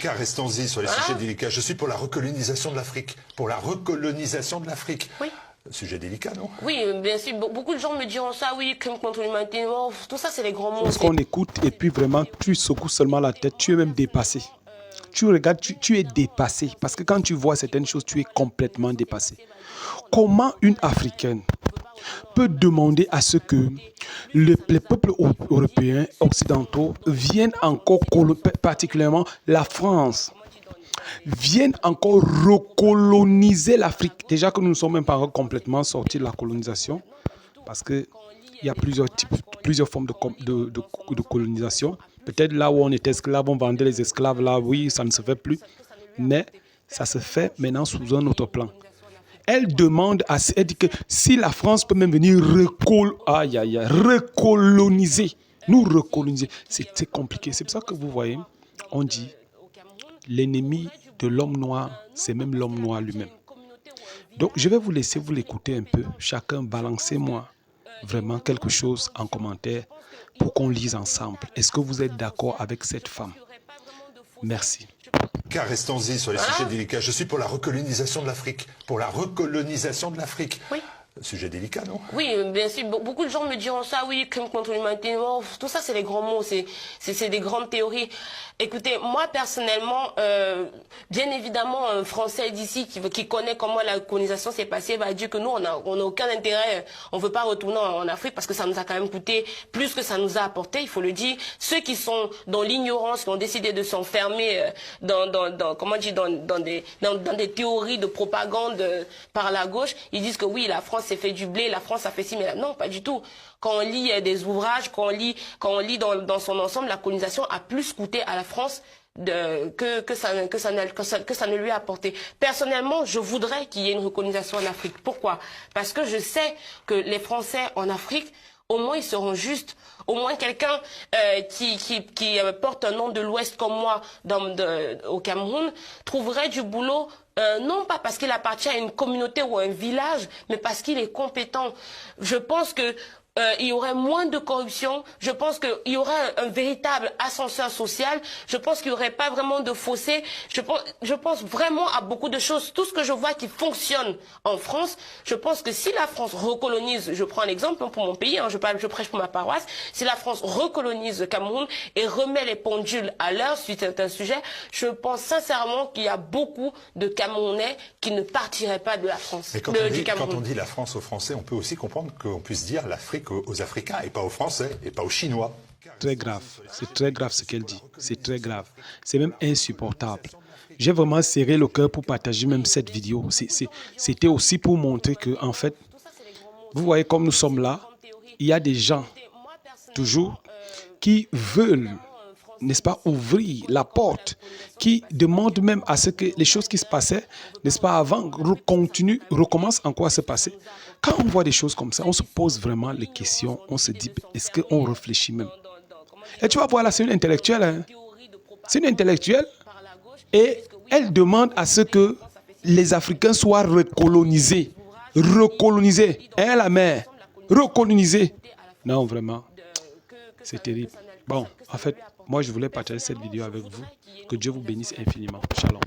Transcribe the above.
Car restons-y sur les sujets délicats. Je suis pour la recolonisation de l'Afrique. Pour la recolonisation de l'Afrique. Oui. Sujet délicat, non? Oui, bien sûr. Beaucoup de gens me diront ça, oui, crime contre l'humanité. Tout ça, c'est les grands mots. Parce qu'on écoute et puis vraiment, tu secoues seulement la tête. Tu es même dépassé. Tu regardes, tu es dépassé. Parce que quand tu vois certaines choses, tu es complètement dépassé. Comment une Africaine peut demander à ce que les peuples européens, occidentaux, viennent encore, particulièrement la France, viennent encore recoloniser l'Afrique. Déjà que nous ne sommes même pas complètement sortis de la colonisation, parce qu'il y a plusieurs formes de colonisation. Peut-être là où on était esclave, on vendait les esclaves, là, oui, ça ne se fait plus. Mais ça se fait maintenant sous un autre plan. Elle demande, elle dit que si la France peut même venir recoloniser, nous recoloniser, c'est compliqué. C'est pour ça que vous voyez, on dit, l'ennemi de l'homme noir, c'est même l'homme noir lui-même. Donc, je vais vous laisser vous l'écouter un peu. Chacun, balancez-moi vraiment quelque chose en commentaire pour qu'on lise ensemble. Est-ce que vous êtes d'accord avec cette femme? Merci. Car restons-y sur les sujets délicats. Je suis pour la recolonisation de l'Afrique. Pour la recolonisation de l'Afrique. Oui. Sujet délicat, non? Oui, bien sûr. Beaucoup de gens me diront ça, oui, crime contre l'humanité. Tout ça, c'est les grands mots, c'est des grandes théories. Écoutez, moi, personnellement, bien évidemment, un Français d'ici qui connaît comment la colonisation s'est passée va dire que nous, on n'a aucun intérêt, on ne veut pas retourner en Afrique parce que ça nous a quand même coûté plus que ça nous a apporté, il faut le dire. Ceux qui sont dans l'ignorance, qui ont décidé de s'enfermer dans des théories de propagande par la gauche, ils disent que oui, la France s'est fait du blé, la France a fait ci, mais là, non, pas du tout. Quand on lit des ouvrages, quand on lit dans son ensemble, la colonisation a plus coûté à la France que ça ne lui a apporté. Personnellement, je voudrais qu'il y ait une recolonisation en Afrique. Pourquoi? Parce que je sais que les Français en Afrique, au moins ils seront justes. Au moins quelqu'un qui porte un nom de l'Ouest comme moi au Cameroun trouverait du boulot, non pas parce qu'il appartient à une communauté ou à un village, mais parce qu'il est compétent. Je pense que il y aurait moins de corruption, je pense qu'il y aurait un véritable ascenseur social, je pense qu'il n'y aurait pas vraiment de fossé, je pense vraiment à beaucoup de choses. Tout ce que je vois qui fonctionne en France, je pense que si la France recolonise, je prends l'exemple pour mon pays, je prêche pour ma paroisse, si la France recolonise le Cameroun et remet les pendules à l'heure suite à un sujet, je pense sincèrement qu'il y a beaucoup de Camerounais qui ne partiraient pas de la France. Mais quand on dit la France aux Français, on peut aussi comprendre qu'on puisse dire l'Afrique aux Africains et pas aux Français et pas aux Chinois. Très grave, c'est très grave ce qu'elle dit, c'est très grave, c'est même insupportable. J'ai vraiment serré le cœur pour partager même cette vidéo. C'était aussi pour montrer que, en fait, vous voyez comme nous sommes là, il y a des gens, toujours, qui veulent, n'est-ce pas, ouvrir la porte, qui demandent même à ce que les choses qui se passaient, n'est-ce pas, avant, recommencent encore à se passer. Quand on voit des choses comme ça, on se pose vraiment les questions, on se dit, est-ce qu'on réfléchit même? Et tu vas voir là, c'est une intellectuelle. Hein? C'est une intellectuelle et elle demande à ce que les Africains soient recolonisés. Recolonisés. Hein, la mère? Recolonisés. Non, vraiment, c'est terrible. Bon, en fait, moi, je voulais partager cette vidéo avec vous. Que Dieu vous bénisse infiniment. Shalom.